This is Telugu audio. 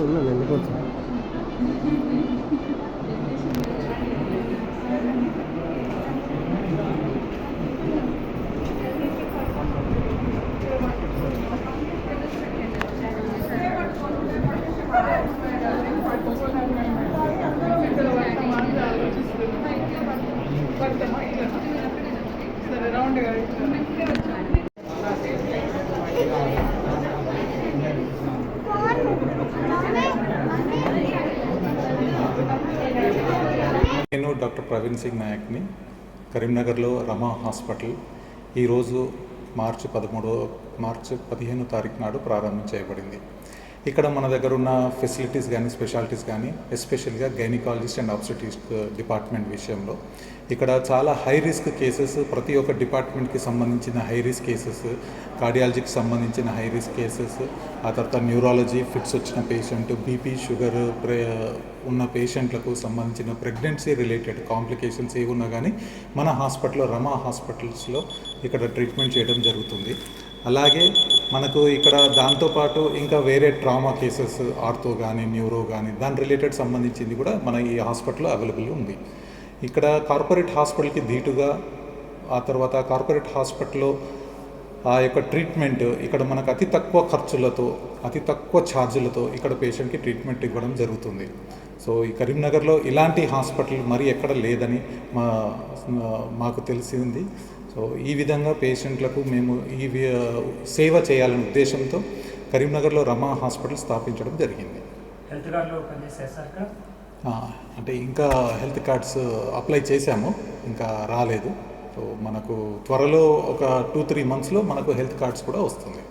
ఉన్నాను ఎందుకోసం నేను డాక్టర్ ప్రవీణ్ సింగ్ నాయక్ని. కరీంనగర్లో రమా హాస్పిటల్ ఈరోజు మార్చి 15 తారీఖు నాడు ప్రారంభం చేయబడింది. ఇక్కడ మన దగ్గర ఉన్న ఫెసిలిటీస్ కానీ స్పెషాలిటీస్ కానీ ఎస్పెషల్గా గైనకాలజిస్ట్ అండ్ ఆబ్స్టెట్రిక్స్ డిపార్ట్మెంట్ విషయంలో ఇక్కడ చాలా హై రిస్క్ కేసెస్, ప్రతి ఒక్క డిపార్ట్మెంట్కి సంబంధించిన హై రిస్క్ కేసెస్, కార్డియాలజీకి సంబంధించిన హై రిస్క్ కేసెస్, ఆ తర్వాత న్యూరాలజీ ఫిట్స్ వచ్చిన పేషెంట్, బీపీ షుగర్ ఉన్న పేషెంట్లకు సంబంధించిన ప్రెగ్నెన్సీ రిలేటెడ్ కాంప్లికేషన్స్ ఏవి ఉన్నా కానీ మన హాస్పిటల్లో రమా హాస్పిటల్స్లో ఇక్కడ ట్రీట్మెంట్ చేయడం జరుగుతుంది. అలాగే మనకు ఇక్కడ దాంతోపాటు ఇంకా వేరే ట్రామా కేసెస్, ఆర్థో కానీ న్యూరో కానీ దాని రిలేటెడ్ సంబంధించింది కూడా మన ఈ హాస్పిటల్లో అవైలబుల్ ఉంది. ఇక్కడ కార్పొరేట్ హాస్పిటల్కి ధీటుగా ఆ తర్వాత కార్పొరేట్ హాస్పిటల్లో ఆ యొక్క ట్రీట్మెంట్ ఇక్కడ మనకు అతి తక్కువ ఖర్చులతో, అతి తక్కువ ఛార్జీలతో ఇక్కడ పేషెంట్కి ట్రీట్మెంట్ ఇవ్వడం జరుగుతుంది. సో ఈ కరీంనగర్లో ఇలాంటి హాస్పిటల్ మరి ఎక్కడ లేదని మాకు తెలిసింది. సో ఈ విధంగా పేషెంట్లకు మేము ఈ సేవ చేయాలనే ఉద్దేశంతో కరీంనగర్లో రమా హాస్పిటల్ స్థాపించడం జరిగింది. హెల్త్ కార్డులో పనిచేస్తారు సార్? అంటే ఇంకా హెల్త్ కార్డ్స్ అప్లై చేశాము, ఇంకా రాలేదు. సో మనకు త్వరలో ఒక 2-3 మంత్స్లో మనకు హెల్త్ కార్డ్స్ కూడా వస్తుంది.